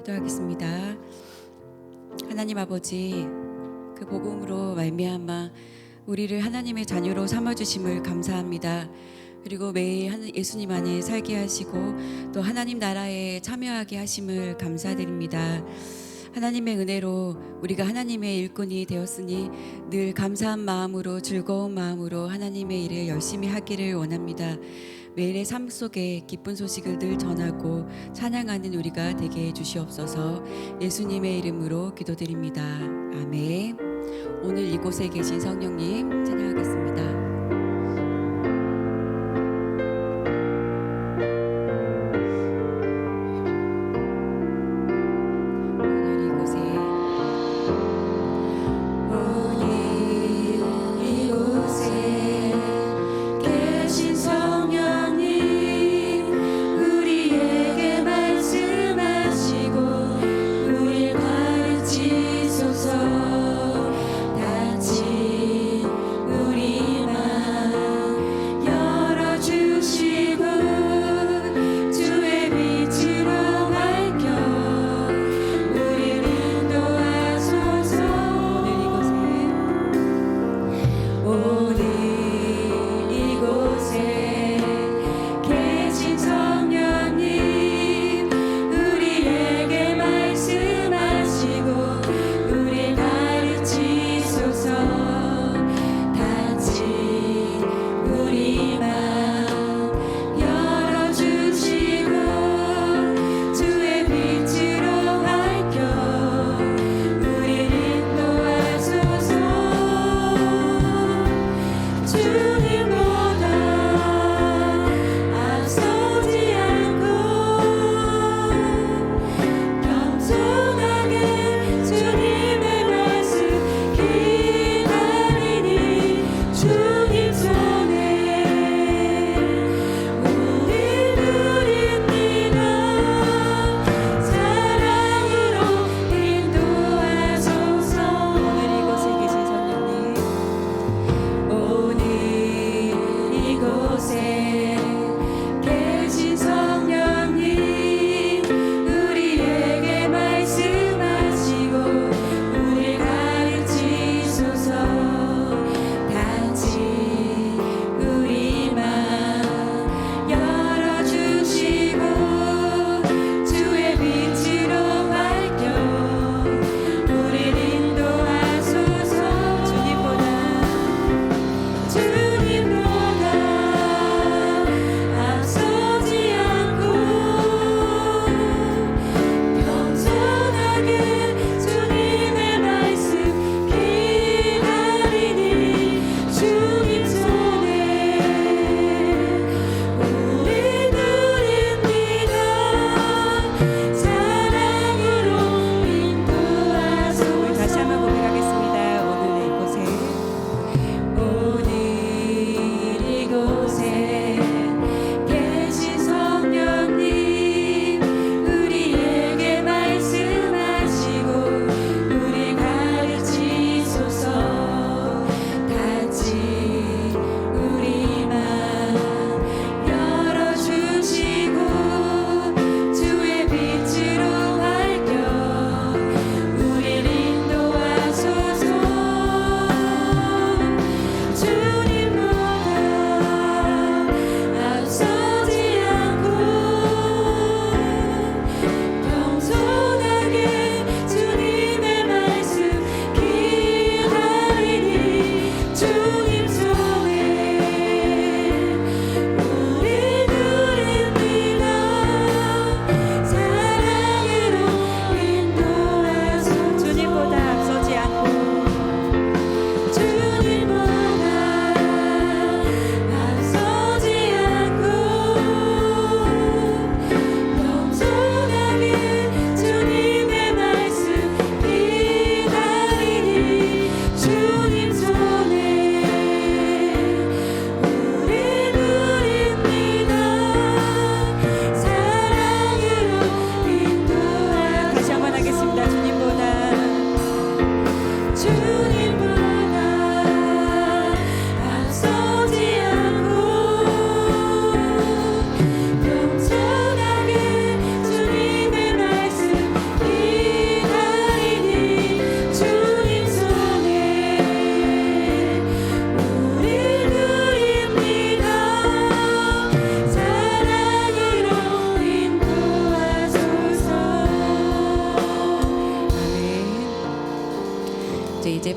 기도하겠습니다. 하나님 아버지, 그 복음으로 말미암아 우리를 하나님의 자녀로 삼아주심을 감사합니다. 그리고 매일 예수님 안에 살게 하시고 또 하나님 나라에 참여하게 하심을 감사드립니다. 하나님의 은혜로 우리가 하나님의 일꾼이 되었으니 늘 감사한 마음으로 즐거운 마음으로 하나님의 일을 열심히 하기를 원합니다. 매일의 삶 속에 기쁜 소식을 늘 전하고 찬양하는 우리가 되게 해주시옵소서. 예수님의 이름으로 기도드립니다. 아멘. 오늘 이곳에 계신 성령님 찬양하겠습니다. 우리 마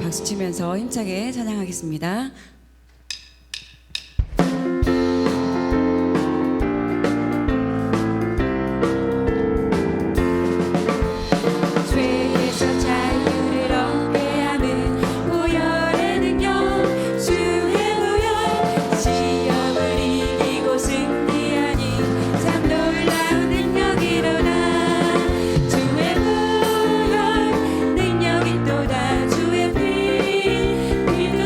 박수 치면서 힘차게 찬양하겠습니다. 죄에서 자유를 얻게 하는 보혈의 능력, 주의 보혈, 시험을 이기고 승리하니 참 놀라운 능력이로다. 주의 보혈 능력이 또다. 주의 피, 피로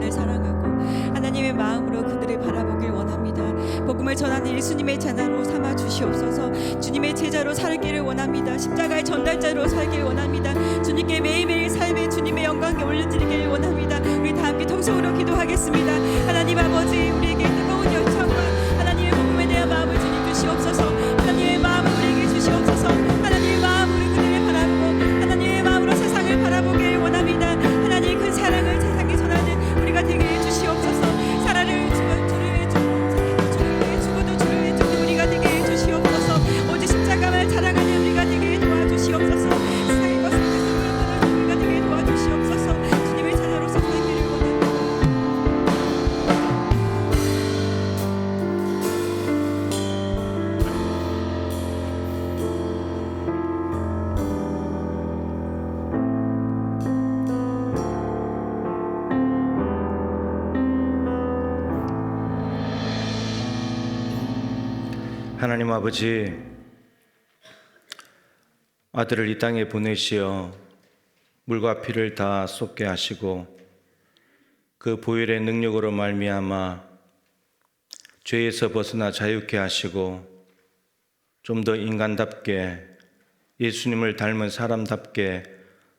주님만을 사랑하고 하나님의 마음으로 그들을 바라보길 원합니다. 복음을 전하는 예수님의 제자로 삼아 주시옵소서. 주님의 제자로 살기를 원합니다. 십자가의 전달자로 살길 원합니다. 주님께 매일매일 삶에 주님의 영광에 올려드리길 원합니다. 우리 다 함께 통성으로 기도하겠습니다. 하나님 아버지, 우리에게 뜨거운 열정과 하나님의 복음에 대한 마음을 주님 주시옵소서. 하나님의 마음을 우리에게 주시옵소서. 하나님의 마음으로 그들을 바라보고 하나님의 마음으로 세상을 바라보길 원합니다. 하나님의 큰 사랑을 세상에 전하는 우리가 되게 해주시옵소서. 사랑을 주를 해주고 죽어도 주를 해주는 우리가 되게 해주시옵소서. 오직 십자가만 자랑하는 우리가 되게 도와주시옵소서. 세상의 것을 계속으로 우리가 되게 도와주시옵소서. 주님의 자녀로서 살기를 원합니다. 하나님 아버지, 아들을 이 땅에 보내시어 물과 피를 다 쏟게 하시고 그 보혈의 능력으로 말미암아 죄에서 벗어나 자유케 하시고 좀 더 인간답게 예수님을 닮은 사람답게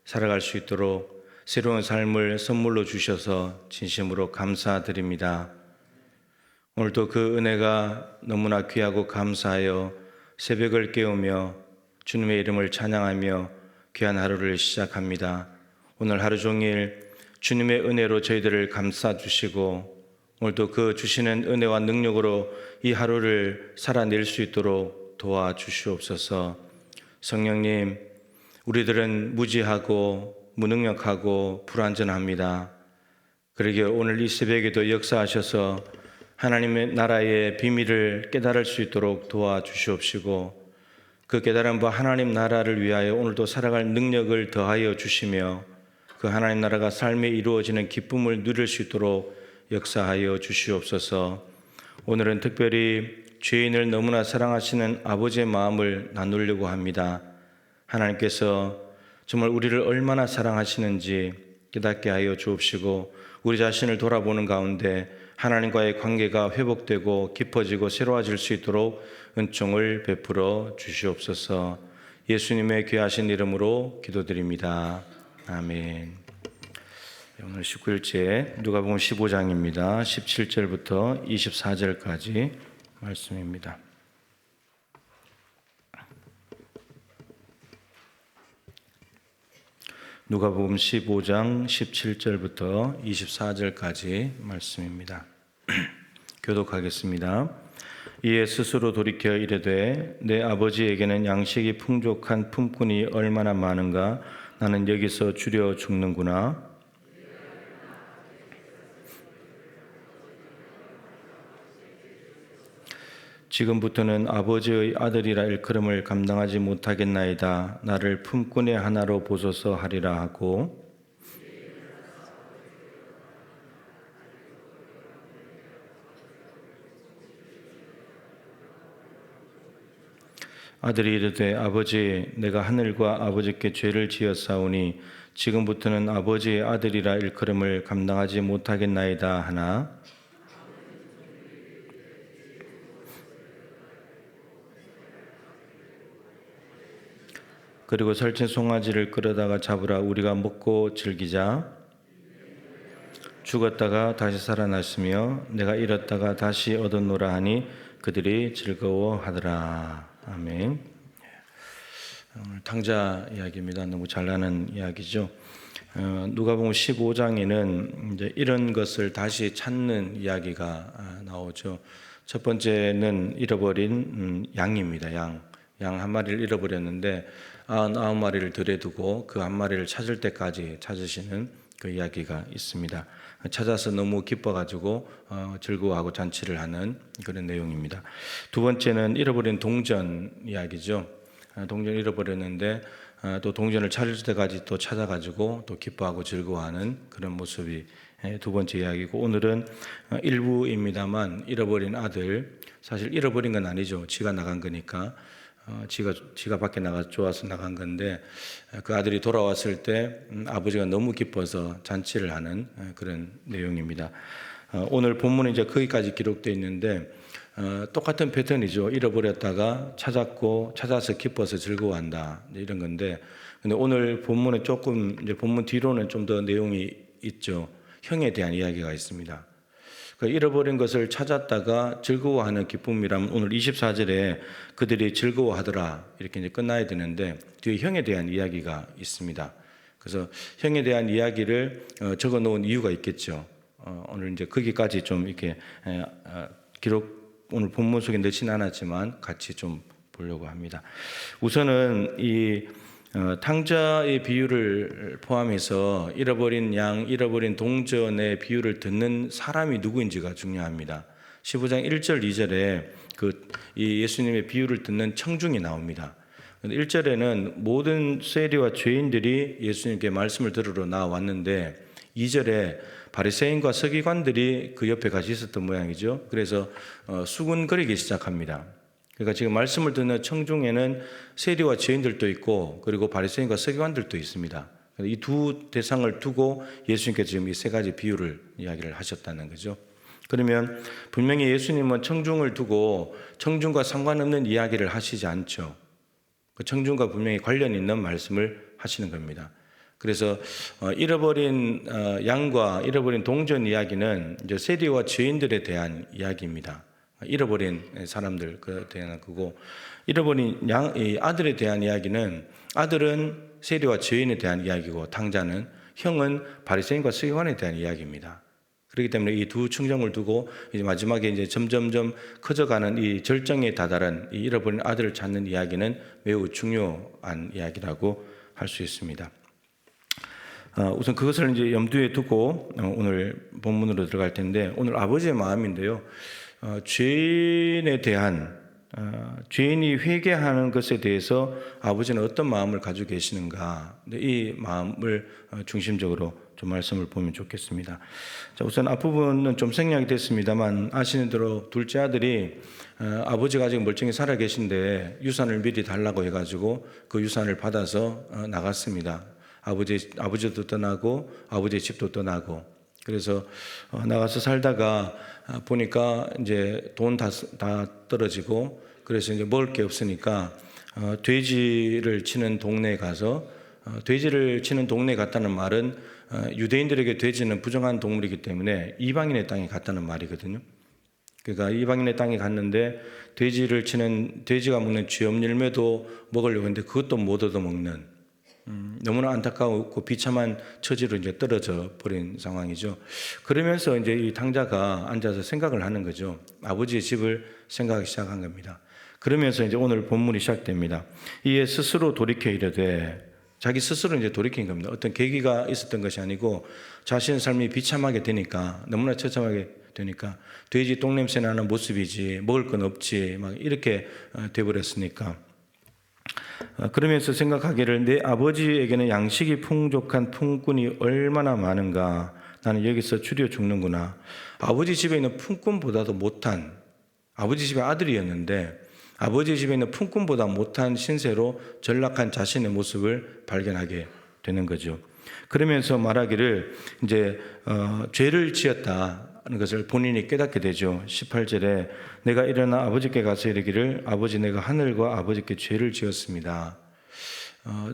살아갈 수 있도록 새로운 삶을 선물로 주셔서 진심으로 감사드립니다. 오늘도 그 은혜가 너무나 귀하고 감사하여 새벽을 깨우며 주님의 이름을 찬양하며 귀한 하루를 시작합니다. 오늘 하루 종일 주님의 은혜로 저희들을 감싸주시고 오늘도 그 주시는 은혜와 능력으로 이 하루를 살아낼 수 있도록 도와주시옵소서. 성령님, 우리들은 무지하고 무능력하고 불완전합니다. 그러기에 오늘 이 새벽에도 역사하셔서 하나님의 나라의 비밀을 깨달을 수 있도록 도와주시옵시고 그 깨달은 바 하나님 나라를 위하여 오늘도 살아갈 능력을 더하여 주시며 그 하나님 나라가 삶에 이루어지는 기쁨을 누릴 수 있도록 역사하여 주시옵소서. 오늘은 특별히 죄인을 너무나 사랑하시는 아버지의 마음을 나누려고 합니다. 하나님께서 정말 우리를 얼마나 사랑하시는지 깨닫게 하여 주옵시고 우리 자신을 돌아보는 가운데 하나님과의 관계가 회복되고 깊어지고 새로워질 수 있도록 은총을 베풀어 주시옵소서. 예수님의 귀하신 이름으로 기도드립니다. 아멘. 오늘 19일째 누가복음 15장입니다. 17절부터 24절까지 말씀입니다. 누가복음 15장 17절부터 24절까지 말씀입니다. 교독하겠습니다. 이에 스스로 돌이켜 이르되 내 아버지에게는 양식이 풍족한 품꾼이 얼마나 많은가 나는 여기서 줄여 죽는구나. 지금부터는 아버지의 아들이라 일컬음을 감당하지 못하겠나이다. 나를 품꾼의 하나로 보소서 하리라 하고 아들이 이르되 아버지 내가 하늘과 아버지께 죄를 지었사오니 지금부터는 아버지의 아들이라 일컬음을 감당하지 못하겠나이다 하나 그리고 살찐 송아지를 끌어다가 잡으라 우리가 먹고 즐기자. 죽었다가 다시 살아났으며 내가 잃었다가 다시 얻었노라 하니 그들이 즐거워하더라. 아멘. 오늘 탕자 이야기입니다. 너무 잘 나는 이야기죠. 누가복음 15장에는 이제 이런 것을 다시 찾는 이야기가 나오죠. 첫 번째는 잃어버린 양입니다. 양 한 마리를 잃어버렸는데 99마리를 들여 두고 그 한 마리를 찾을 때까지 찾으시는 그 이야기가 있습니다. 찾아서 너무 기뻐가지고 즐거워하고 잔치를 하는 그런 내용입니다. 두 번째는 잃어버린 동전 이야기죠. 동전 잃어버렸는데 또 동전을 찾을 때까지 또 찾아가지고 또 기뻐하고 즐거워하는 그런 모습이 두 번째 이야기고, 오늘은 일부입니다만 잃어버린 아들, 사실 잃어버린 건 아니죠. 지가 나간 거니까 지가 밖에 좋아서 나간 건데 그 아들이 돌아왔을 때 아버지가 너무 기뻐서 잔치를 하는 그런 내용입니다. 오늘 본문은 이제 거기까지 기록되어 있는데 똑같은 패턴이죠. 잃어버렸다가 찾았고 찾아서 기뻐서 즐거워한다 이런 건데, 근데 오늘 본문은 조금 이제 본문 뒤로는 좀 더 내용이 있죠. 형에 대한 이야기가 있습니다. 그 잃어버린 것을 찾았다가 즐거워하는 기쁨이라면 오늘 24절에 그들이 즐거워하더라 이렇게 이제 끝나야 되는데 뒤에 형에 대한 이야기가 있습니다. 그래서 형에 대한 이야기를 적어 놓은 이유가 있겠죠. 오늘 이제 거기까지 좀 이렇게 기록 오늘 본문 속에 넣지는 않았지만 같이 좀 보려고 합니다. 우선은 이 탕자의 비유를 포함해서 잃어버린 양, 잃어버린 동전의 비유를 듣는 사람이 누구인지가 중요합니다. 15장 1절, 2절에 이 예수님의 비유를 듣는 청중이 나옵니다. 1절에는 모든 세리와 죄인들이 예수님께 말씀을 들으러 나왔는데 2절에 바리새인과 서기관들이 그 옆에 같이 있었던 모양이죠. 그래서 수군거리기 시작합니다. 그러니까 지금 말씀을 듣는 청중에는 세리와 죄인들도 있고 그리고 바리새인과 서기관들도 있습니다. 이 두 대상을 두고 예수님께서 지금 이 세 가지 비유를 이야기를 하셨다는 거죠. 그러면 분명히 예수님은 청중을 두고 청중과 상관없는 이야기를 하시지 않죠. 그 청중과 분명히 관련 있는 말씀을 하시는 겁니다. 그래서 잃어버린 양과 잃어버린 동전 이야기는 이제 세리와 죄인들에 대한 이야기입니다. 잃어버린 사람들 대한 거고, 잃어버린 이 아들에 대한 이야기는 아들은 세리와 죄인에 대한 이야기고 탕자는 형은 바리새인과 서기관에 대한 이야기입니다. 그렇기 때문에 이 두 충정을 두고 이제 마지막에 이제 점점점 커져가는 이 절정에 다다른 이 잃어버린 아들을 찾는 이야기는 매우 중요한 이야기라고 할 수 있습니다. 우선 그것을 이제 염두에 두고 오늘 본문으로 들어갈 텐데, 오늘 아버지의 마음인데요. 죄인에 대한 죄인이 회개하는 것에 대해서 아버지는 어떤 마음을 가지고 계시는가, 이 마음을 중심적으로 좀 말씀을 보면 좋겠습니다. 자, 우선 앞부분은 좀 생략이 됐습니다만 아시는 대로 둘째 아들이 아버지가 아직 멀쩡히 살아 계신데 유산을 미리 달라고 해가지고 그 유산을 받아서 나갔습니다. 아버지도 떠나고 아버지의 집도 떠나고, 그래서 나가서 살다가 보니까 이제 돈 다 떨어지고, 그래서 이제 먹을 게 없으니까 돼지를 치는 동네에 가서, 돼지를 치는 동네에 갔다는 말은 유대인들에게 돼지는 부정한 동물이기 때문에 이방인의 땅에 갔다는 말이거든요. 그러니까 이방인의 땅에 갔는데 돼지가 먹는 쥐염열매도 먹으려고 했는데 그것도 못 얻어먹는, 너무나 안타까웠고 비참한 처지로 이제 떨어져 버린 상황이죠. 그러면서 이제 이 탕자가 앉아서 생각을 하는 거죠. 아버지의 집을 생각하기 시작한 겁니다. 그러면서 이제 오늘 본문이 시작됩니다. 이에 스스로 돌이켜 이르되, 자기 스스로 이제 돌이킨 겁니다. 어떤 계기가 있었던 것이 아니고 자신의 삶이 비참하게 되니까, 너무나 처참하게 되니까 돼지 똥냄새 나는 모습이지 먹을 건 없지 막 이렇게 돼버렸으니까, 그러면서 생각하기를 내 아버지에게는 양식이 풍족한 품꾼이 얼마나 많은가, 나는 여기서 추려 죽는구나. 아버지 집에 있는 품꾼보다도 못한, 아버지 집의 아들이었는데 아버지 집에 있는 품꾼보다 못한 신세로 전락한 자신의 모습을 발견하게 되는 거죠. 그러면서 말하기를 이제 죄를 지었다는 것을 본인이 깨닫게 되죠. 18절에 내가 일어나 아버지께 가서 이르기를 아버지 내가 하늘과 아버지께 죄를 지었습니다.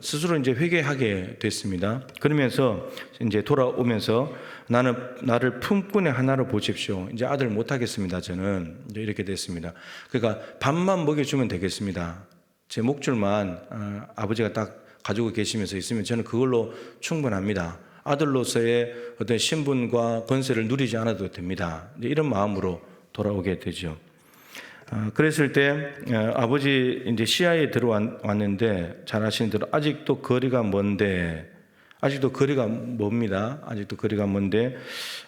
스스로 이제 회개하게 됐습니다. 그러면서 이제 돌아오면서 나를 품꾼의 하나로 보십시오. 이제 아들 못 하겠습니다. 저는 이제 이렇게 됐습니다. 그러니까 밥만 먹여주면 되겠습니다. 제 목줄만 아버지가 딱 가지고 계시면서 있으면 저는 그걸로 충분합니다. 아들로서의 어떤 신분과 권세를 누리지 않아도 됩니다. 이제 이런 마음으로 돌아오게 되죠. 그랬을 때 아버지 이제 시야에 들어왔는데 잘 아시는 대로 아직도 거리가 먼데, 아직도 거리가 멉니다. 아직도 거리가 먼데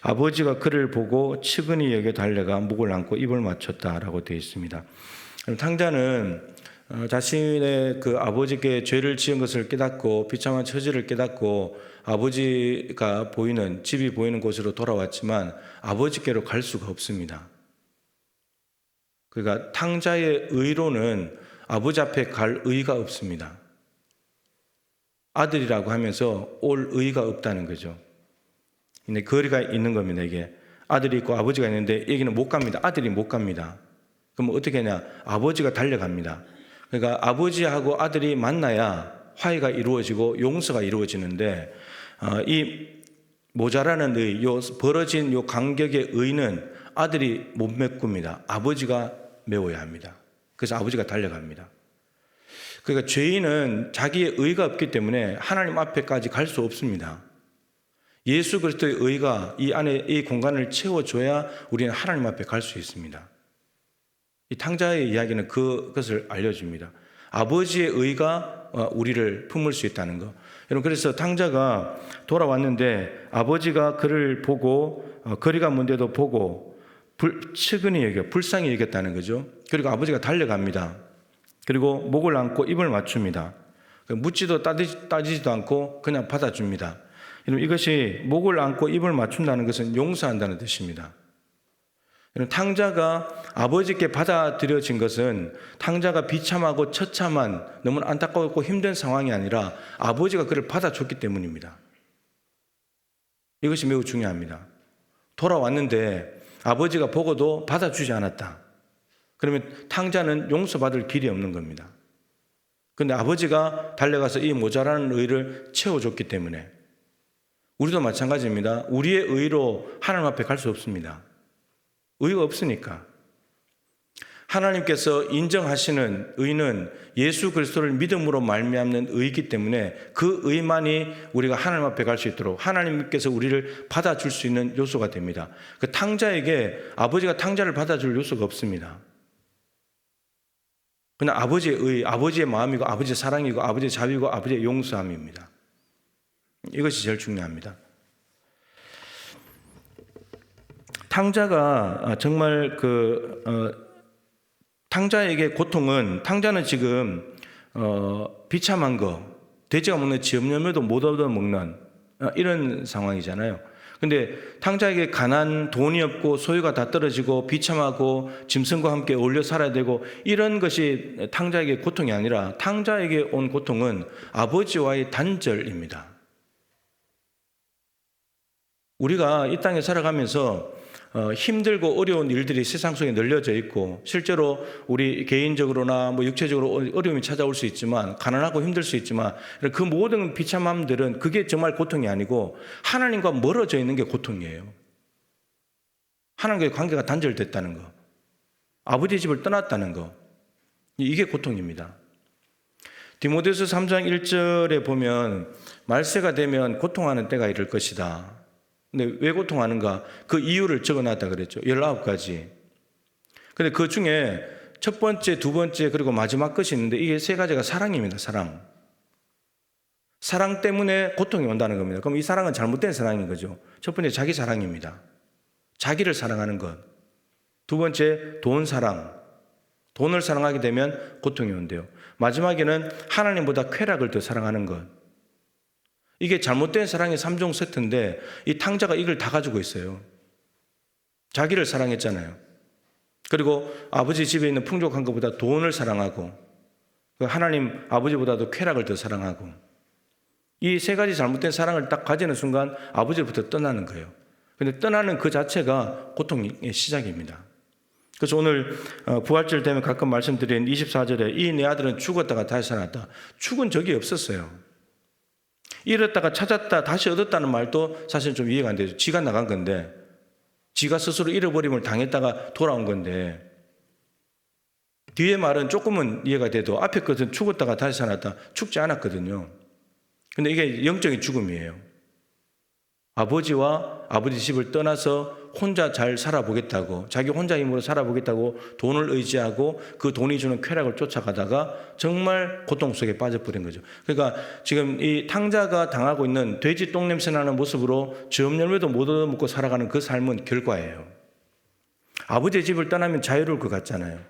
아버지가 그를 보고 측은히 여겨 달려가 목을 안고 입을 맞췄다라고 되어 있습니다. 탕자는 자신의 그 아버지께 죄를 지은 것을 깨닫고 비참한 처지를 깨닫고 아버지가 보이는, 집이 보이는 곳으로 돌아왔지만 아버지께로 갈 수가 없습니다. 그러니까 탕자의 의로는 아버지 앞에 갈 의가 없습니다. 아들이라고 하면서 올 의가 없다는 거죠. 근데 거리가 있는 겁니다. 이게 아들이 있고 아버지가 있는데 여기는 못 갑니다. 아들이 못 갑니다. 그럼 어떻게 하냐? 아버지가 달려갑니다. 그러니까 아버지하고 아들이 만나야 화해가 이루어지고 용서가 이루어지는데 이 모자라는 의, 요 벌어진 요 간격의 의는 아들이 못 메꿉니다. 아버지가 메워야 합니다. 그래서 아버지가 달려갑니다. 그러니까 죄인은 자기의 의가 없기 때문에 하나님 앞에까지 갈 수 없습니다. 예수 그리스도의 의가 이 안에 이 공간을 채워줘야 우리는 하나님 앞에 갈 수 있습니다. 이 탕자의 이야기는 그것을 알려줍니다. 아버지의 의가 우리를 품을 수 있다는 거. 여러분, 그래서 탕자가 돌아왔는데 아버지가 그를 보고 거리가 먼데도 보고 측은히 여겨 불쌍히 여겼다는 거죠. 그리고 아버지가 달려갑니다. 그리고 목을 안고 입을 맞춥니다. 묻지도 따지지도 않고 그냥 받아줍니다. 여러분, 이것이 목을 안고 입을 맞춘다는 것은 용서한다는 뜻입니다. 여러분, 탕자가 아버지께 받아들여진 것은 탕자가 비참하고 처참한 너무 안타깝고 힘든 상황이 아니라 아버지가 그를 받아줬기 때문입니다. 이것이 매우 중요합니다. 돌아왔는데 아버지가 보고도 받아주지 않았다. 그러면 탕자는 용서받을 길이 없는 겁니다. 그런데 아버지가 달려가서 이 모자라는 의를 채워줬기 때문에 우리도 마찬가지입니다. 우리의 의로 하나님 앞에 갈 수 없습니다. 의가 없으니까. 하나님께서 인정하시는 의는 예수 그리스도를 믿음으로 말미암는 의이기 때문에 그 의만이 우리가 하나님 앞에 갈 수 있도록 하나님께서 우리를 받아줄 수 있는 요소가 됩니다. 그 탕자에게 아버지가 탕자를 받아줄 요소가 없습니다. 그냥 아버지의 의, 아버지의 마음이고 아버지의 사랑이고 아버지의 자비고 아버지의 용서함입니다. 이것이 제일 중요합니다. 탕자가 정말 탕자에게 고통은 탕자는 지금 비참한 거, 돼지가 먹는 지엄열매도 못 얻어먹는 이런 상황이잖아요. 근데 탕자에게 가난, 돈이 없고 소유가 다 떨어지고 비참하고 짐승과 함께 어울려 살아야 되고 이런 것이 탕자에게 고통이 아니라 탕자에게 온 고통은 아버지와의 단절입니다. 우리가 이 땅에 살아가면서 힘들고 어려운 일들이 세상 속에 널려져 있고 실제로 우리 개인적으로나 육체적으로 어려움이 찾아올 수 있지만 가난하고 힘들 수 있지만 그 모든 비참함들은 그게 정말 고통이 아니고 하나님과 멀어져 있는 게 고통이에요. 하나님과의 관계가 단절됐다는 거, 아버지 집을 떠났다는 거, 이게 고통입니다. 디모데후서 3장 1절에 보면 말세가 되면 고통하는 때가 이를 것이다. 근데 왜 고통하는가? 그 이유를 적어놨다 그랬죠. 19가지. 근데 그 중에 첫 번째, 두 번째, 그리고 마지막 것이 있는데 이게 세 가지가 사랑입니다. 사랑. 사랑 때문에 고통이 온다는 겁니다. 그럼 이 사랑은 잘못된 사랑인 거죠. 첫 번째, 자기 사랑입니다. 자기를 사랑하는 것. 두 번째, 돈 사랑. 돈을 사랑하게 되면 고통이 온대요. 마지막에는 하나님보다 쾌락을 더 사랑하는 것. 이게 잘못된 사랑의 3종 세트인데 이 탕자가 이걸 다 가지고 있어요. 자기를 사랑했잖아요. 그리고 아버지 집에 있는 풍족한 것보다 돈을 사랑하고 하나님 아버지보다도 쾌락을 더 사랑하고 이 세 가지 잘못된 사랑을 딱 가지는 순간 아버지로부터 떠나는 거예요. 그런데 떠나는 그 자체가 고통의 시작입니다. 그래서 오늘 부활절 되면 가끔 말씀드린 24절에 이 내 아들은 죽었다가 다시 살아났다. 죽은 적이 없었어요. 잃었다가 찾았다 다시 얻었다는 말도 사실 좀 이해가 안 되죠. 지가 나간 건데 지가 스스로 잃어버림을 당했다가 돌아온 건데 뒤에 말은 조금은 이해가 돼도 앞에 것은 죽었다가 다시 살아났다. 죽지 않았거든요. 근데 이게 영적인 죽음이에요. 아버지와 아버지 집을 떠나서 혼자 잘 살아보겠다고 자기 혼자 힘으로 살아보겠다고 돈을 의지하고 그 돈이 주는 쾌락을 쫓아가다가 정말 고통 속에 빠져버린 거죠. 그러니까 지금 이 탕자가 당하고 있는 돼지 똥냄새 나는 모습으로 지엄열매도 못 얻어먹고 살아가는 그 삶은 결과예요. 아버지의 집을 떠나면 자유로울 것 같잖아요.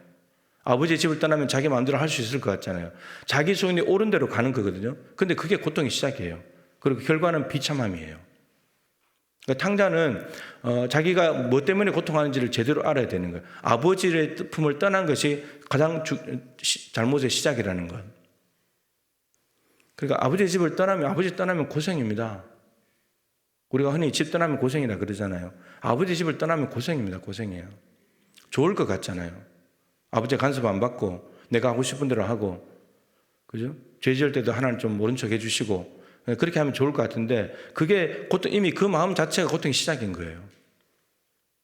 아버지의 집을 떠나면 자기 마음대로 할 수 있을 것 같잖아요. 자기 소원이 옳은 대로 가는 거거든요. 근데 그게 고통의 시작이에요. 그리고 결과는 비참함이에요. 그러니까 탕자는 자기가 뭐 때문에 고통하는지를 제대로 알아야 되는 거예요. 아버지의 품을 떠난 것이 가장 잘못의 시작이라는 것. 그러니까 아버지의 집을 떠나면, 아버지 떠나면 고생입니다. 우리가 흔히 집 떠나면 고생이라 그러잖아요. 아버지 집을 떠나면 고생입니다. 고생이에요. 좋을 것 같잖아요. 아버지 간섭 안 받고 내가 하고 싶은 대로 하고, 그죠? 죄 지을 때도 하나님 좀 모른 척 해주시고, 그렇게 하면 좋을 것 같은데, 그게 고통, 이미 그 마음 자체가 고통의 시작인 거예요.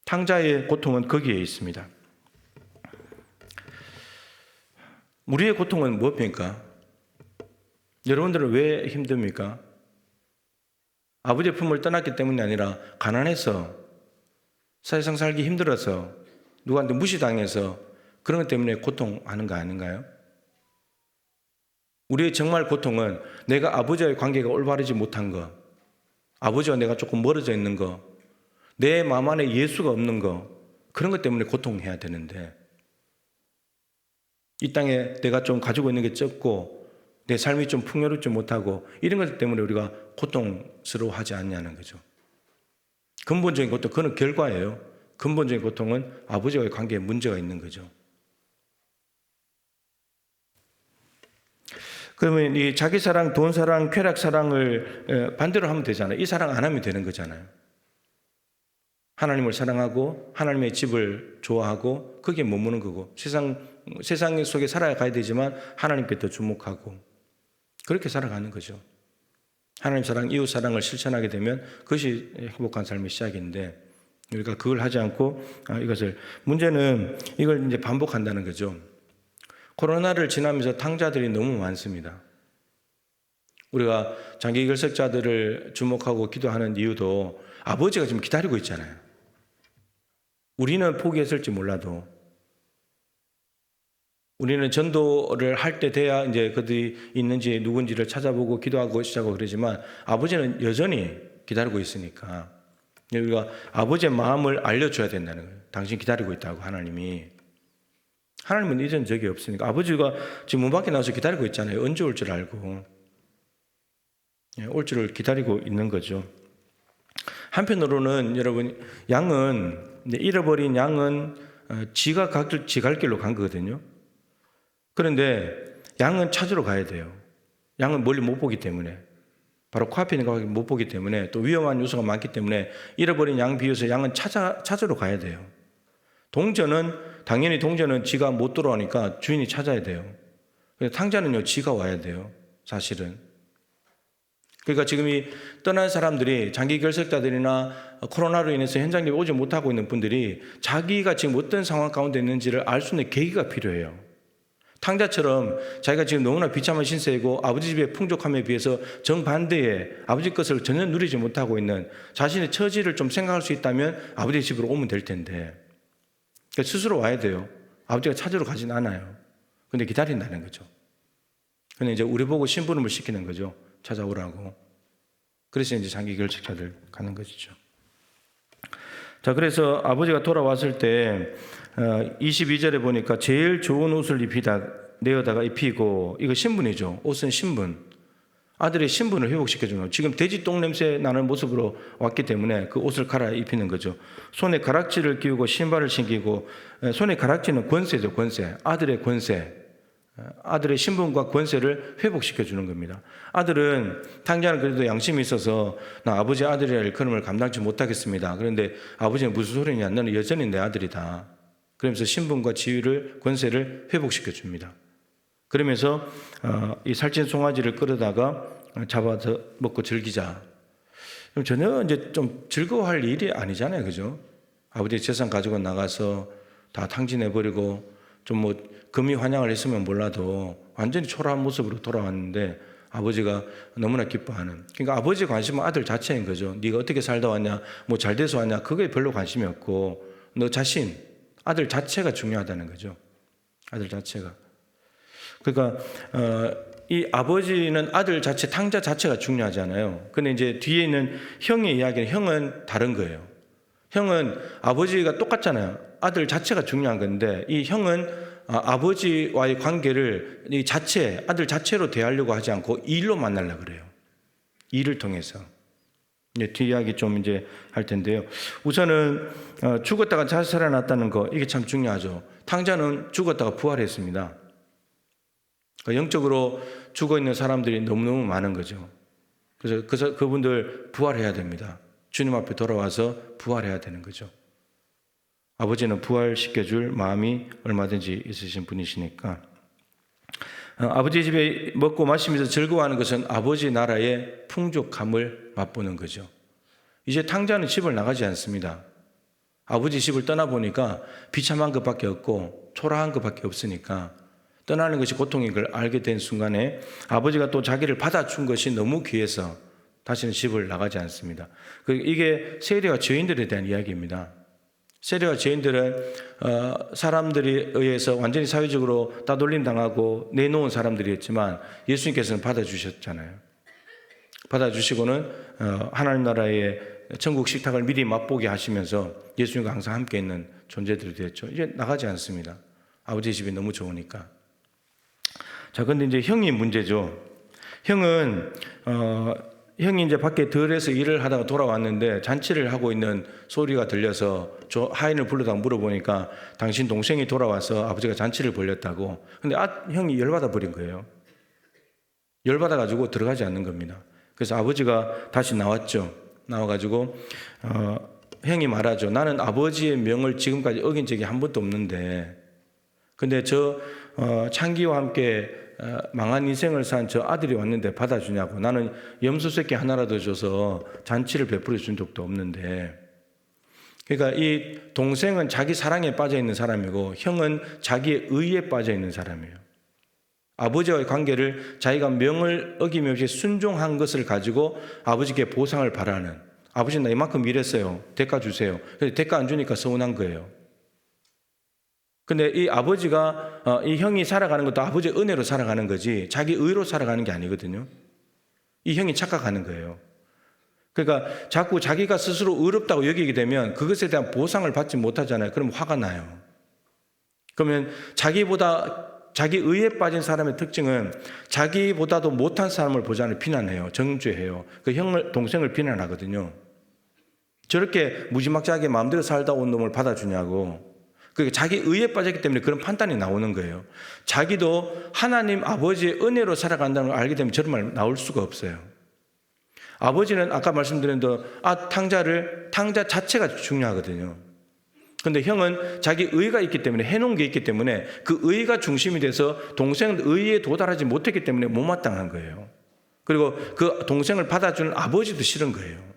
탕자의 고통은 거기에 있습니다. 우리의 고통은 무엇입니까? 여러분들은 왜 힘듭니까? 아버지의 품을 떠났기 때문이 아니라 가난해서, 사회상 살기 힘들어서, 누구한테 무시당해서 그런 것 때문에 고통하는 거 아닌가요? 우리의 정말 고통은 내가 아버지와의 관계가 올바르지 못한 거, 아버지와 내가 조금 멀어져 있는 거, 내 마음 안에 예수가 없는 거, 그런 것 때문에 고통해야 되는데, 이 땅에 내가 좀 가지고 있는 게 적고 내 삶이 좀 풍요롭지 못하고 이런 것 때문에 우리가 고통스러워하지 않냐는 거죠. 근본적인 고통, 그건 결과예요. 근본적인 고통은 아버지와의 관계에 문제가 있는 거죠. 그러면 이 자기 사랑, 돈 사랑, 쾌락 사랑을 반대로 하면 되잖아요. 이 사랑 안 하면 되는 거잖아요. 하나님을 사랑하고 하나님의 집을 좋아하고 거기에 머무는 거고, 세상 속에 살아가야 되지만 하나님께 더 주목하고 그렇게 살아가는 거죠. 하나님 사랑, 이웃 사랑을 실천하게 되면 그것이 행복한 삶의 시작인데, 우리가 그걸 하지 않고 이것을, 문제는 이걸 이제 반복한다는 거죠. 코로나를 지나면서 탕자들이 너무 많습니다. 우리가 장기 결석자들을 주목하고 기도하는 이유도 아버지가 지금 기다리고 있잖아요. 우리는 포기했을지 몰라도, 우리는 전도를 할 때 돼야 이제 그들이 있는지 누군지를 찾아보고 기도하고 시작하고 그러지만 아버지는 여전히 기다리고 있으니까 우리가 아버지의 마음을 알려줘야 된다는 거예요. 당신 기다리고 있다고. 하나님은 이전 적이 없으니까. 아버지가 지금 문 밖에 나와서 기다리고 있잖아요. 언제 올 줄 알고. 올 줄을 기다리고 있는 거죠. 한편으로는 여러분, 잃어버린 양은 지가 갈 길로 간 거거든요. 그런데 양은 찾으러 가야 돼요. 양은 멀리 못 보기 때문에, 바로 코앞에 있는 거 못 보기 때문에, 또 위험한 요소가 많기 때문에 잃어버린 양 비유서 양은 찾으러 가야 돼요. 당연히 동전은 지가 못 돌아오니까 주인이 찾아야 돼요. 탕자는요, 지가 와야 돼요. 사실은. 그러니까 지금 이 떠난 사람들이, 장기 결석자들이나 코로나로 인해서 현장에 오지 못하고 있는 분들이 자기가 지금 어떤 상황 가운데 있는지를 알 수 있는 계기가 필요해요. 탕자처럼 자기가 지금 너무나 비참한 신세이고 아버지 집의 풍족함에 비해서 정반대의 아버지 것을 전혀 누리지 못하고 있는 자신의 처지를 좀 생각할 수 있다면 아버지 집으로 오면 될 텐데, 그러니까 스스로 와야 돼요. 아버지가 찾으러 가진 않아요. 근데 기다린다는 거죠. 근데 이제 우리 보고 심부름을 시키는 거죠. 찾아오라고. 그래서 이제 장기 결석자들 가는 것이죠. 자, 그래서 아버지가 돌아왔을 때 22절에 보니까 제일 좋은 옷을 내어다가 입히고, 이거 신분이죠. 옷은 신분. 아들의 신분을 회복시켜주는 거예요. 지금 돼지 똥 냄새 나는 모습으로 왔기 때문에 그 옷을 갈아입히는 거죠. 손에 가락지를 끼우고 신발을 신기고, 손에 가락지는 권세죠. 권세. 아들의 권세. 아들의 신분과 권세를 회복시켜주는 겁니다. 아들은, 탕자는 그래도 양심이 있어서 나 아버지 아들이라 일컬음을 감당치 못하겠습니다. 그런데 아버지는 무슨 소리냐, 너는 여전히 내 아들이다. 그러면서 신분과 지위를, 권세를 회복시켜줍니다. 그러면서 이 살찐 송아지를 끌어다가 잡아서 먹고 즐기자. 그럼 전혀 이제 좀 즐거워할 일이 아니잖아요, 그죠? 아버지 재산 가지고 나가서 다 탕진해버리고 좀 뭐 금이 환영을 했으면 몰라도 완전히 초라한 모습으로 돌아왔는데 아버지가 너무나 기뻐하는. 그러니까 아버지의 관심은 아들 자체인 거죠. 네가 어떻게 살다 왔냐, 뭐 잘 돼서 왔냐, 그거에 별로 관심이 없고 너 자신, 아들 자체가 중요하다는 거죠. 아들 자체가. 그러니까 이 아버지는 아들 자체, 탕자 자체가 중요하잖아요. 근데 이제 뒤에 있는 형의 이야기는, 형은 다른 거예요. 형은 아버지가 똑같잖아요. 아들 자체가 중요한 건데 이 형은 아버지와의 관계를 이 자체, 아들 자체로 대하려고 하지 않고 일로 만나려고 그래요. 일을 통해서. 뒤이야기 좀 이제 할 텐데요. 우선은 죽었다가 다시 살아났다는 거, 이게 참 중요하죠. 탕자는 죽었다가 부활했습니다. 영적으로 죽어 있는 사람들이 너무너무 많은 거죠. 그래서 그분들 부활해야 됩니다. 주님 앞에 돌아와서 부활해야 되는 거죠. 아버지는 부활시켜줄 마음이 얼마든지 있으신 분이시니까. 아버지 집에 먹고 마시면서 즐거워하는 것은 아버지 나라의 풍족함을 맛보는 거죠. 이제 탕자는 집을 나가지 않습니다. 아버지 집을 떠나보니까 비참한 것밖에 없고 초라한 것밖에 없으니까 떠나는 것이 고통인 걸 알게 된 순간에 아버지가 또 자기를 받아준 것이 너무 귀해서 다시는 집을 나가지 않습니다. 이게 세리와 죄인들에 대한 이야기입니다. 세리와 죄인들은 사람들에 의해서 완전히 사회적으로 따돌림 당하고 내놓은 사람들이었지만 예수님께서는 받아주셨잖아요. 받아주시고는 하나님 나라의 천국 식탁을 미리 맛보게 하시면서 예수님과 항상 함께 있는 존재들이 됐죠. 이제 나가지 않습니다. 아버지 집이 너무 좋으니까. 자, 근데 이제 형이 문제죠. 형이 이제 밖에 들에서 일을 하다가 돌아왔는데 잔치를 하고 있는 소리가 들려서 저 하인을 불러다가 물어보니까 당신 동생이 돌아와서 아버지가 잔치를 벌였다고. 근데 형이 열받아 버린 거예요. 열받아가지고 들어가지 않는 겁니다. 그래서 아버지가 다시 나왔죠. 나와가지고 형이 말하죠. 나는 아버지의 명을 지금까지 어긴 적이 한 번도 없는데 근데 저 창기와 함께 망한 인생을 산 저 아들이 왔는데 받아주냐고. 나는 염소 새끼 하나라도 줘서 잔치를 베풀어 준 적도 없는데. 그러니까 이 동생은 자기 사랑에 빠져 있는 사람이고 형은 자기의 의에 빠져 있는 사람이에요. 아버지와의 관계를 자기가 명을 어김없이 순종한 것을 가지고 아버지께 보상을 바라는. 아버지 나 이만큼 일했어요. 대가 주세요. 근데 대가 안 주니까 서운한 거예요. 근데 이 아버지가 이 형이 살아가는 것도 아버지의 은혜로 살아가는 거지 자기 의로 살아가는 게 아니거든요. 이 형이 착각하는 거예요. 그러니까 자꾸 자기가 스스로 의롭다고 여기게 되면 그것에 대한 보상을 받지 못하잖아요. 그럼 화가 나요. 그러면 자기 의에 빠진 사람의 특징은 자기보다도 못한 사람을 보잖아요. 비난해요. 정죄해요. 그 동생을 비난하거든요. 저렇게 무지막지하게 마음대로 살다 온 놈을 받아주냐고. 그러니까 자기 의에 빠졌기 때문에 그런 판단이 나오는 거예요. 자기도 하나님 아버지의 은혜로 살아간다는 걸 알게 되면 저런 말 나올 수가 없어요. 아버지는 아까 말씀드린 대로 탕자 자체가 중요하거든요. 근데 형은 자기 의가 있기 때문에 해놓은 게 있기 때문에 그 의가 중심이 돼서 동생은 의에 도달하지 못했기 때문에 못마땅한 거예요. 그리고 그 동생을 받아주는 아버지도 싫은 거예요.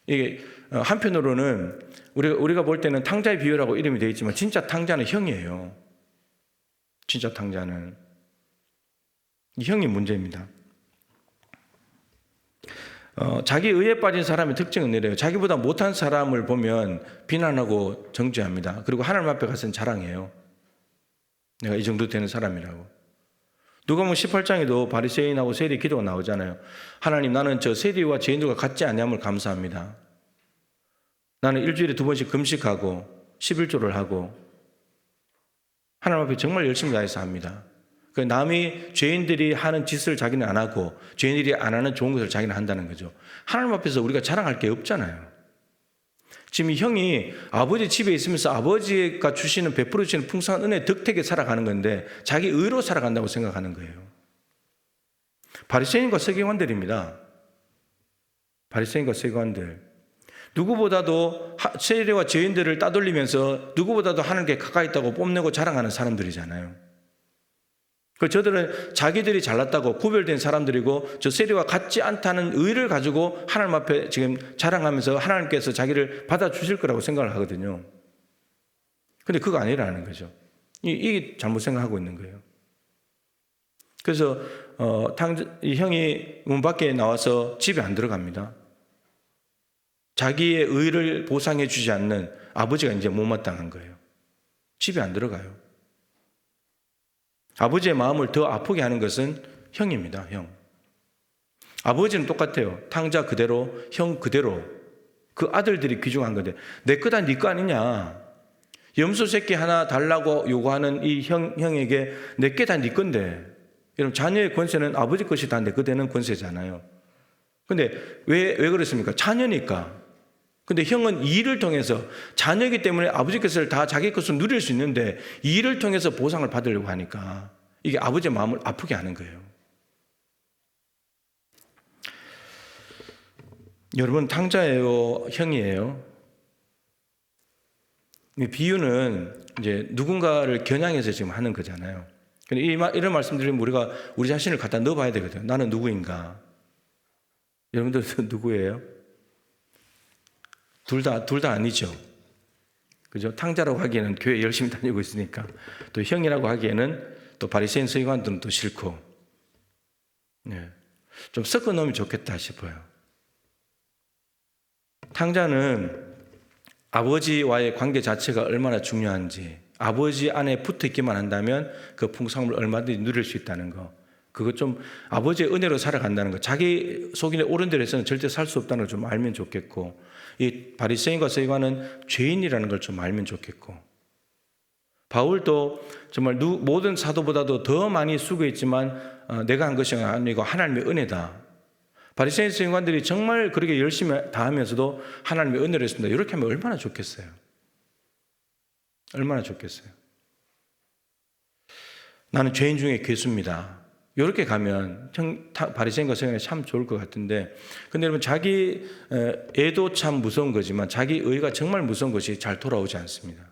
이게 한편으로는 우리가 볼 때는 탕자의 비유라고 이름이 되어 있지만 진짜 탕자는 형이에요. 진짜 탕자는 이 형이 문제입니다. 자기 의에 빠진 사람의 특징은 이래요. 자기보다 못한 사람을 보면 비난하고 정죄합니다. 그리고 하나님 앞에 가서는 자랑해요. 내가 이 정도 되는 사람이라고. 누가복음 18장에도 바리새인하고 세리 기도가 나오잖아요. 하나님 나는 저 세리와 죄인들과 같지 아니함을 감사합니다. 나는 일주일에 2번씩 금식하고 11조를 하고 하나님 앞에 정말 열심히 다해서 합니다. 남이 죄인들이 하는 짓을 자기는 안 하고 죄인들이 안 하는 좋은 것을 자기는 한다는 거죠. 하나님 앞에서 우리가 자랑할 게 없잖아요. 지금 이 형이 아버지 집에 있으면서 아버지가 주시는 베풀어 주시는 풍성한 은혜 덕택에 살아가는 건데 자기 의로 살아간다고 생각하는 거예요. 바리새인과 서기관들입니다. 바리새인과 서기관들. 누구보다도 세리와 죄인들을 따돌리면서 누구보다도 하나님께 가까이 있다고 뽐내고 자랑하는 사람들이잖아요. 저들은 자기들이 잘났다고 구별된 사람들이고 저 세리와 같지 않다는 의를 가지고 하나님 앞에 지금 자랑하면서 하나님께서 자기를 받아주실 거라고 생각을 하거든요. 근데 그거 아니라는 거죠. 이게 잘못 생각하고 있는 거예요. 그래서 이 형이 문 밖에 나와서 집에 안 들어갑니다. 자기의 의를 보상해 주지 않는 아버지가 이제 못마땅한 거예요. 집에 안 들어가요. 아버지의 마음을 더 아프게 하는 것은 형입니다. 형. 아버지는 똑같아요. 탕자 그대로, 형 그대로. 그 아들들이 귀중한 건데 내 거다 네 거 아니냐. 염소 새끼 하나 달라고 요구하는 이 형에게 내 게 다 네 건데. 여러분 자녀의 권세는 아버지 것이 다 내 거 되는 권세잖아요. 근데 왜 그렇습니까? 자녀니까. 근데 형은 이 일을 통해서 자녀이기 때문에 아버지 것을 다 자기 것으로 누릴 수 있는데 이 일을 통해서 보상을 받으려고 하니까 이게 아버지의 마음을 아프게 하는 거예요. 여러분, 탕자예요, 형이에요? 이 비유는 이제 누군가를 겨냥해서 지금 하는 거잖아요. 근데 이런 말씀 드리면 우리가 우리 자신을 갖다 넣어봐야 되거든요. 나는 누구인가? 여러분들 누구예요? 둘 다 아니죠. 그죠? 탕자라고 하기에는 교회 열심히 다니고 있으니까, 또 형이라고 하기에는 또 바리새인 서기관들은 또 싫고, 네. 좀 섞어 놓으면 좋겠다 싶어요. 탕자는 아버지와의 관계 자체가 얼마나 중요한지, 아버지 안에 붙어 있기만 한다면 그 풍성함을 얼마든지 누릴 수 있다는 거, 그거 좀 아버지의 은혜로 살아간다는 거, 자기 속인의 옳은 대로 해서는 절대 살 수 없다는 걸 좀 알면 좋겠고, 이 바리새인과 서기관은 죄인이라는 걸 좀 알면 좋겠고, 바울도 정말 모든 사도보다도 더 많이 수고했지만 내가 한 것이 아니고 하나님의 은혜다. 바리새인 서기관들이 정말 그렇게 열심히 다하면서도 하나님의 은혜를 했습니다. 이렇게 하면 얼마나 좋겠어요. 얼마나 좋겠어요. 나는 죄인 중에 괴수입니다. 이렇게 가면 바리새인과 서기관이 참 좋을 것 같은데, 근데 여러분, 자기 애도 참 무서운 거지만 자기 의가 정말 무서운 것이 잘 돌아오지 않습니다.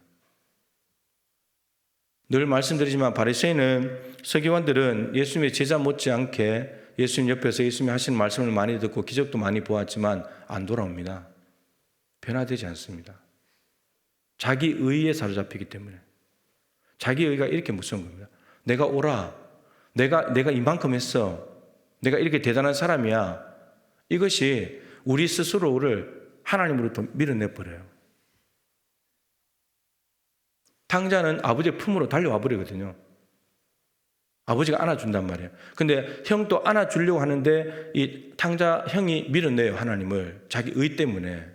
늘 말씀드리지만 바리새인은, 서기관들은 예수님의 제자 못지않게 예수님 옆에서 예수님이 하시는 말씀을 많이 듣고 기적도 많이 보았지만 안 돌아옵니다. 변화되지 않습니다. 자기 의에 사로잡히기 때문에. 자기 의가 이렇게 무서운 겁니다. 내가 오라. 내가 이만큼 했어. 내가 이렇게 대단한 사람이야. 이것이 우리 스스로를 하나님으로부터 밀어내버려요. 탕자는 아버지의 품으로 달려와 버리거든요. 아버지가 안아준단 말이에요. 근데 형도 안아주려고 하는데 이 탕자 형이 밀어내요, 하나님을. 자기 의 때문에.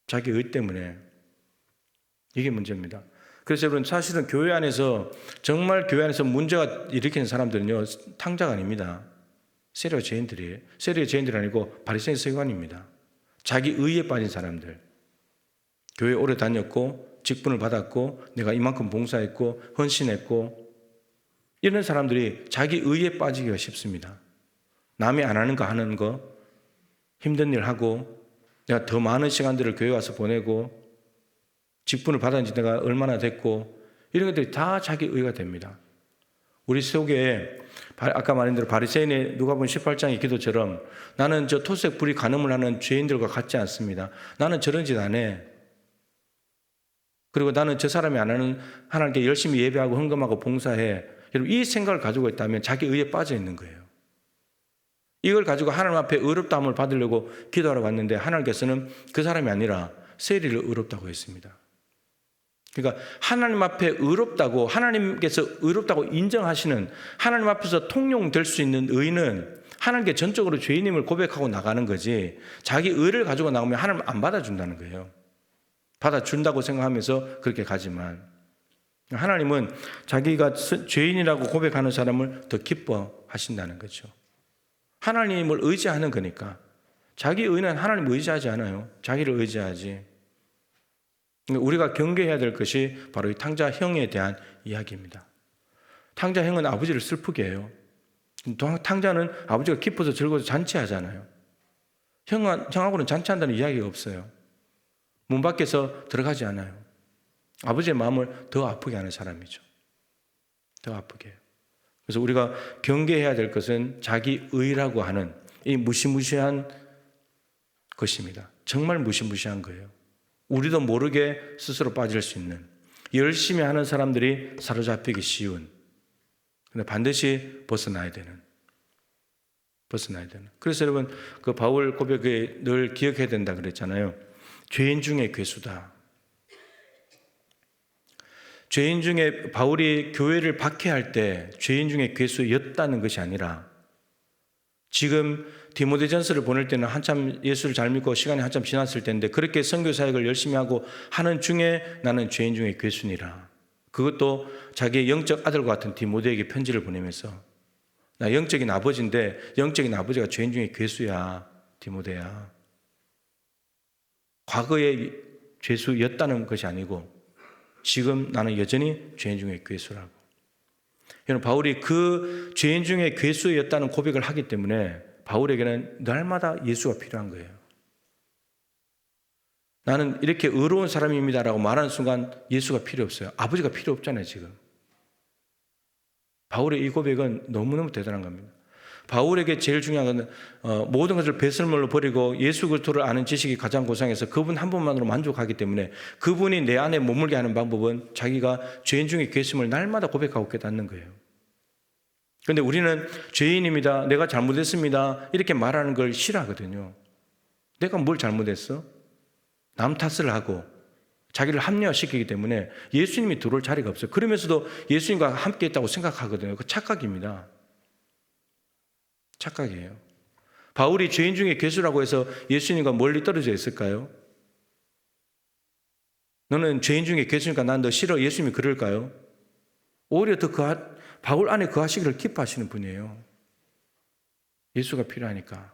자기 의 때문에. 이게 문제입니다. 그래서 여러분, 사실은 교회 안에서, 정말 교회 안에서 문제가 일으키는 사람들은요, 탕자가 아닙니다. 세리와 죄인들이에요. 세리와 죄인들이 아니고 바리새인 서기관입니다. 자기 의에 빠진 사람들. 교회 오래 다녔고 직분을 받았고 내가 이만큼 봉사했고 헌신했고, 이런 사람들이 자기 의에 빠지기가 쉽습니다. 남이 안 하는 거 하는 거, 힘든 일 하고, 내가 더 많은 시간들을 교회 와서 보내고, 직분을 받은 지 내가 얼마나 됐고, 이런 것들이 다 자기 의가 됩니다. 우리 속에 아까 말한 대로 바리새인의 누가복음 18장의 기도처럼, 나는 저 토색 불이 간음을 하는 죄인들과 같지 않습니다. 나는 저런 짓 안 해. 그리고 나는 저 사람이 안 하는, 하나님께 열심히 예배하고 헌금하고 봉사해. 여러분, 이 생각을 가지고 있다면 자기 의에 빠져 있는 거예요. 이걸 가지고 하나님 앞에 의롭다함을 받으려고 기도하러 왔는데 하나님께서는 그 사람이 아니라 세리를 의롭다고 했습니다. 그러니까 하나님 앞에 의롭다고, 하나님께서 의롭다고 인정하시는, 하나님 앞에서 통용될 수 있는 의는 하나님께 전적으로 죄인임을 고백하고 나가는 거지, 자기 의를 가지고 나오면 하나님 안 받아준다는 거예요. 받아준다고 생각하면서 그렇게 가지만, 하나님은 자기가 죄인이라고 고백하는 사람을 더 기뻐하신다는 거죠. 하나님을 의지하는 거니까. 자기 의는 하나님 의지하지 않아요. 자기를 의지하지. 우리가 경계해야 될 것이 바로 이 탕자 형에 대한 이야기입니다. 탕자 형은 아버지를 슬프게 해요. 탕자는 아버지가 기뻐서 즐거워서 잔치하잖아요. 형하고는 잔치한다는 이야기가 없어요. 문 밖에서 들어가지 않아요. 아버지의 마음을 더 아프게 하는 사람이죠. 더 아프게 해요. 그래서 우리가 경계해야 될 것은 자기 의라고 하는 이 무시무시한 것입니다. 정말 무시무시한 거예요. 우리도 모르게 스스로 빠질 수 있는, 열심히 하는 사람들이 사로잡히기 쉬운, 근데 반드시 벗어나야 되는. 그래서 여러분, 그 바울 고백에 늘 기억해야 된다 그랬잖아요. 죄인 중에 괴수다. 죄인 중에, 바울이 교회를 박해할 때 죄인 중에 괴수였다는 것이 아니라, 지금 디모데전서를 보낼 때는 한참 예수를 잘 믿고 시간이 한참 지났을 때인데, 그렇게 선교 사역을 열심히 하고 하는 중에 나는 죄인 중에 괴수니라. 그것도 자기의 영적 아들과 같은 디모데에게 편지를 보내면서 나 영적인 아버지인데 영적인 아버지가 죄인 중에 괴수야, 디모데야. 과거에 죄수였다는 것이 아니고 지금 나는 여전히 죄인 중에 괴수라고. 여러분, 바울이 그 죄인 중에 괴수였다는 고백을 하기 때문에 바울에게는 날마다 예수가 필요한 거예요. 나는 이렇게 의로운 사람입니다라고 말하는 순간 예수가 필요 없어요. 아버지가 필요 없잖아요, 지금. 바울의 이 고백은 너무너무 대단한 겁니다. 바울에게 제일 중요한 건 모든 것을 배설물로 버리고 예수 그리스도를 아는 지식이 가장 고상해서 그분 한 분만으로 만족하기 때문에 그분이 내 안에 머물게 하는 방법은 자기가 죄인 중에 계심을 날마다 고백하고 깨닫는 거예요. 그런데 우리는 죄인입니다, 내가 잘못했습니다 이렇게 말하는 걸 싫어하거든요. 내가 뭘 잘못했어? 남 탓을 하고 자기를 합리화시키기 때문에 예수님이 들어올 자리가 없어요. 그러면서도 예수님과 함께 있다고 생각하거든요. 그 착각입니다. 착각이에요. 바울이 죄인 중에 괴수라고 해서 예수님과 멀리 떨어져 있을까요? 너는 죄인 중에 괴수니까 난 너 싫어, 예수님이 그럴까요? 오히려 더 바울 안에 거하시기를 기뻐하시는 분이에요. 예수가 필요하니까.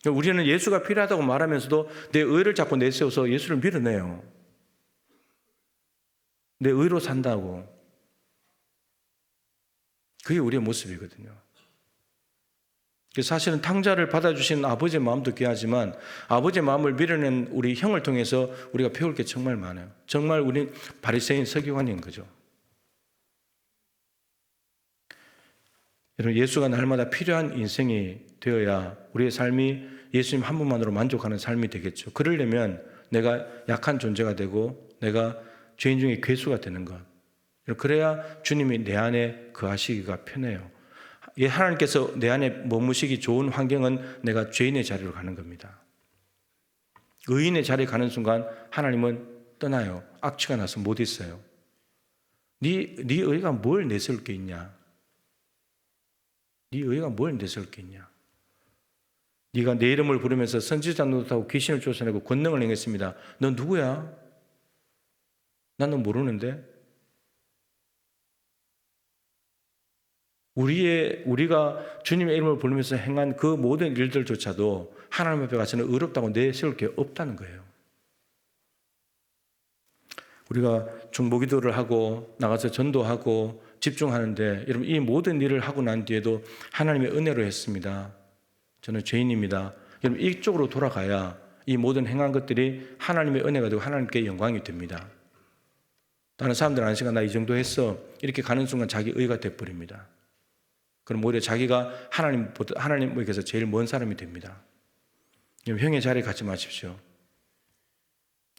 우리는 예수가 필요하다고 말하면서도 내 의를 자꾸 내세워서 예수를 밀어내요. 내 의로 산다고. 그게 우리의 모습이거든요. 사실은 탕자를 받아주신 아버지의 마음도 귀하지만 아버지의 마음을 밀어낸 우리 형을 통해서 우리가 배울 게 정말 많아요. 정말 우린 바리새인 서기관인 거죠. 여러분, 예수가 날마다 필요한 인생이 되어야 우리의 삶이 예수님 한 분만으로 만족하는 삶이 되겠죠. 그러려면 내가 약한 존재가 되고 내가 죄인 중에 괴수가 되는 것. 그래야 주님이 내 안에 거하시기가 편해요. 하나님께서 내 안에 머무시기 좋은 환경은 내가 죄인의 자리로 가는 겁니다. 의인의 자리에 가는 순간 하나님은 떠나요. 악취가 나서 못 있어요. 네 의가 뭘 내세울 게 있냐? 네 의가 뭘 내세울 게 있냐? 네가 내 이름을 부르면서 선지자 노릇하고 귀신을 쫓아내고 권능을 행했습니다. 넌 누구야? 난 너 모르는데? 우리가 주님의 이름을 부르면서 행한 그 모든 일들조차도 하나님 앞에 가서는 의롭다고 내세울 게 없다는 거예요. 우리가 중보기도를 하고 나가서 전도하고 집중하는데 여러분, 이 모든 일을 하고 난 뒤에도 하나님의 은혜로 했습니다. 저는 죄인입니다. 여러분, 이쪽으로 돌아가야 이 모든 행한 것들이 하나님의 은혜가 되고 하나님께 영광이 됩니다. 다른 사람들 아는 시간 나 이 정도 했어 이렇게 가는 순간 자기 의가 돼버립니다. 그럼 오히려 자기가 하나님께서 제일 먼 사람이 됩니다. 형의 자리에 가지 마십시오.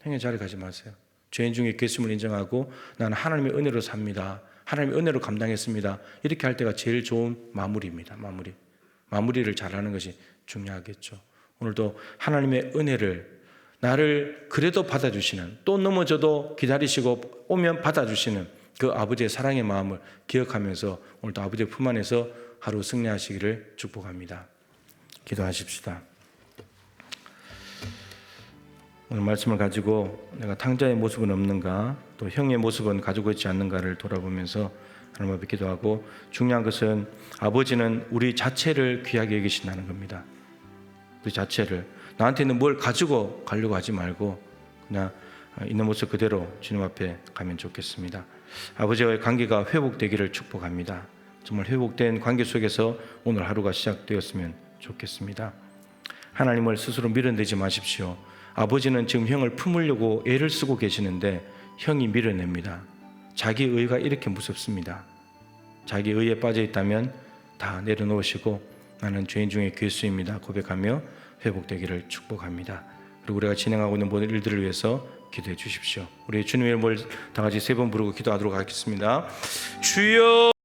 형의 자리에 가지 마세요. 죄인 중에 계심을 인정하고 나는 하나님의 은혜로 삽니다. 하나님의 은혜로 감당했습니다. 이렇게 할 때가 제일 좋은 마무리입니다. 마무리를 잘하는 것이 중요하겠죠. 오늘도 하나님의 은혜를 나를 그래도 받아주시는, 또 넘어져도 기다리시고 오면 받아주시는 그 아버지의 사랑의 마음을 기억하면서 오늘도 아버지의 품 안에서 하루 승리하시기를 축복합니다. 기도하십시다. 오늘 말씀을 가지고 내가 탕자의 모습은 없는가, 또 형의 모습은 가지고 있지 않는가를 돌아보면서 하나님 앞에 기도하고, 중요한 것은 아버지는 우리 자체를 귀하게 여기신다는 겁니다. 우리 자체를, 나한테 있는 뭘 가지고 가려고 하지 말고 그냥 있는 모습 그대로 주님 앞에 가면 좋겠습니다. 아버지와의 관계가 회복되기를 축복합니다. 정말 회복된 관계 속에서 오늘 하루가 시작되었으면 좋겠습니다. 하나님을 스스로 밀어내지 마십시오. 아버지는 지금 형을 품으려고 애를 쓰고 계시는데 형이 밀어냅니다. 자기 의가 이렇게 무섭습니다. 자기 의에 빠져 있다면 다 내려놓으시고 나는 죄인 중에 괴수입니다 고백하며 회복되기를 축복합니다. 그리고 우리가 진행하고 있는 모든 일들을 위해서 기도해 주십시오. 우리 주님의 이름을 다 같이 3번 부르고 기도하도록 하겠습니다. 주여.